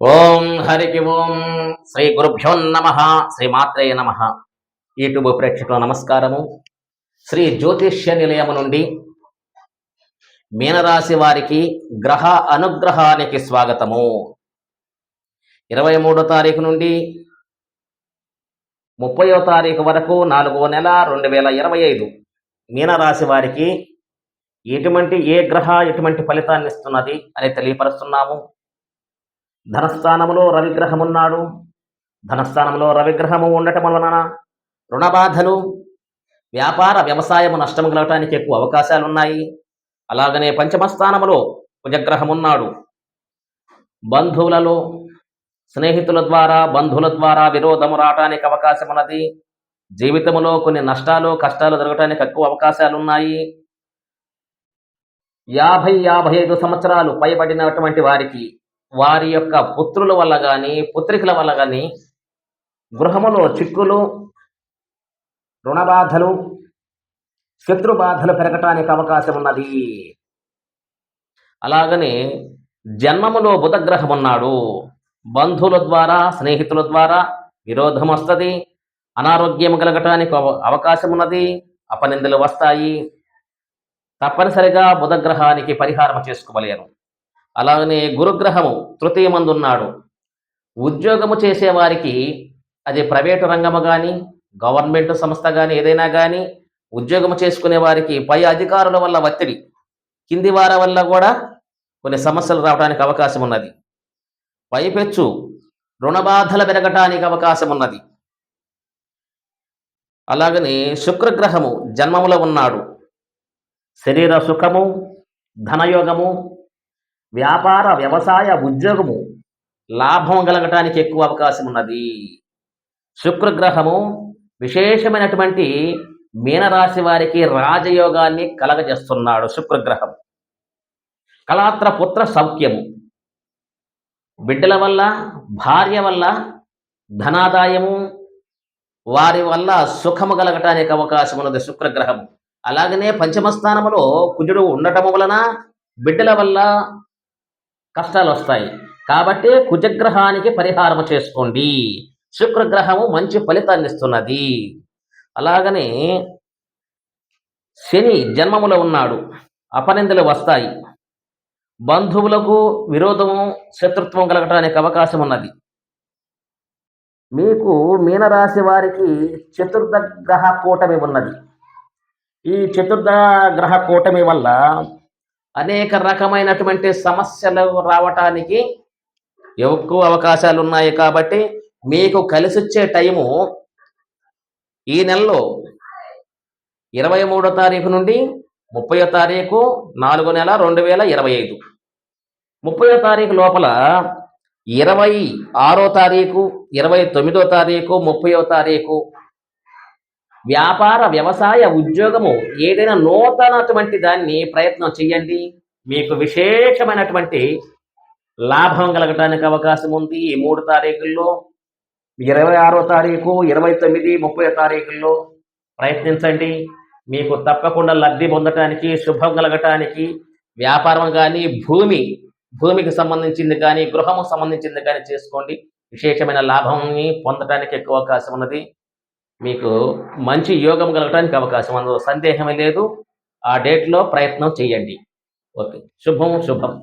ఓం హరికి ఓం శ్రీ గురుభ్యో నమ శ్రీమాత్రే నమ. యూట్యూబ్ ప్రేక్షకుల నమస్కారము. శ్రీ జ్యోతిష్య నిలయము నుండి మీనరాశి వారికి గ్రహ అనుగ్రహానికి స్వాగతము. 23వ తారీఖు నుండి 30వ తారీఖు వరకు 4వ నెల 2025 మీనరాశి వారికి ఏ గ్రహ ఎటువంటి ఫలితాన్ని ఇస్తున్నది అని తెలియపరుస్తున్నాము. ధనస్థానంలో రవిగ్రహమున్నాడు. ధనస్థానంలో రవిగ్రహము ఉండటం వలన రుణబాధలు, వ్యాపార వ్యవసాయము నష్టము కలగటానికి ఎక్కువ అవకాశాలున్నాయి. అలాగనే పంచమస్థానములో కుజగ్రహమున్నాడు. బంధువులలో, స్నేహితుల ద్వారా, బంధువుల ద్వారా విరోధము రావటానికి అవకాశం ఉన్నది. జీవితంలో కొన్ని నష్టాలు, కష్టాలు జరగటానికి ఎక్కువ అవకాశాలున్నాయి. 50-55 సంవత్సరాలు పైబడినటువంటి వారికి వారి యొక్క పుత్రుల వల్ల కానీ పుత్రికల వల్ల కానీ గృహములో చిక్కులు, రుణబాధలు, శత్రుబాధలు పెరగటానికి అవకాశం ఉన్నది. అలాగనే జన్మములో బుధగ్రహం ఉన్నాడు. బంధువుల ద్వారా, స్నేహితుల ద్వారా విరోధం వస్తుంది. అనారోగ్యం కలగటానికి అవకాశం ఉన్నది. అపనిందలు వస్తాయి. తప్పనిసరిగా బుధగ్రహానికి పరిహారం చేసుకోవలేరు. అలాగనే గురుగ్రహము తృతీయమందున్నాడు. ఉద్యోగము చేసేవారికి, అది ప్రైవేటు రంగము కానీ గవర్నమెంట్ సంస్థ కానీ ఏదైనా కానీ ఉద్యోగము చేసుకునే వారికి పై అధికారుల వల్ల ఒత్తిడి, కింది వారి వల్ల కూడా కొన్ని సమస్యలు రావడానికి అవకాశం ఉన్నది. పైపెచ్చు రుణబాధలు పెరగటానికి అవకాశం ఉన్నది. అలాగనే శుక్రగ్రహము జన్మములో ఉన్నాడు. శరీర సుఖము, ధనయోగము, వ్యాపార వ్యవసాయ ఉద్యోగము లాభం కలగటానికి ఎక్కువ అవకాశం ఉన్నది. శుక్రగ్రహము విశేషమైనటువంటి మీనరాశి వారికి రాజయోగాన్ని కలగజేస్తున్నాడు. శుక్రగ్రహం కళాత్ర పుత్ర సౌఖ్యము, బిడ్డల వల్ల, భార్య వల్ల ధనాదాయము, వారి వల్ల సుఖము కలగటానికి అవకాశం ఉన్నది శుక్రగ్రహము. అలాగనే పంచమస్థానములో కుజుడు ఉండటము వలన బిడ్డల వల్ల కష్టాలు వస్తాయి. కాబట్టి కుజగ్రహానికి పరిహారం చేసుకోండి. శుక్రగ్రహము మంచి ఫలితాన్ని ఇస్తున్నది. అలాగనే శని జన్మములో ఉన్నాడు. అపనిందలు వస్తాయి. బంధువులకు విరోధము, శత్రుత్వం కలగటానికి అవకాశం ఉన్నది. మీకు మీనరాశి వారికి చతుర్థ గ్రహ కూటమి ఉన్నది. ఈ చతుర్థ గ్రహ కూటమి వల్ల అనేక రకమైనటువంటి సమస్యలు రావటానికి ఎక్కువ అవకాశాలు ఉన్నాయి. కాబట్టి మీకు కలిసొచ్చే టైము ఈ నెలలో 23వ తారీఖు నుండి 30వ తారీఖు 4వ నెల 2025. 30వ తారీఖు లోపల 26వ తారీఖు, 29వ తారీఖు, 30వ తారీఖు వ్యాపార వ్యవసాయ ఉద్యోగము ఏదైనా నూతనటువంటి దాన్ని ప్రయత్నం చేయండి. మీకు విశేషమైనటువంటి లాభం కలగటానికి అవకాశం ఉంది. ఈ 3 తారీఖుల్లో 26వ తారీఖు, 29, 30వ తారీఖుల్లో ప్రయత్నించండి. మీకు తప్పకుండా లబ్ధి పొందటానికి, శుభం కలగటానికి, వ్యాపారం కానీ భూమికి సంబంధించింది కానీ గృహము సంబంధించింది కానీ చేసుకోండి. విశేషమైన లాభాన్ని పొందటానికి ఎక్కువ అవకాశం ఉన్నది. మీకు మంచి యోగం కలగటానికి అవకాశం, అందులో సందేహమే లేదు. ఆ డేట్లో ప్రయత్నం చేయండి. ఓకే, శుభం.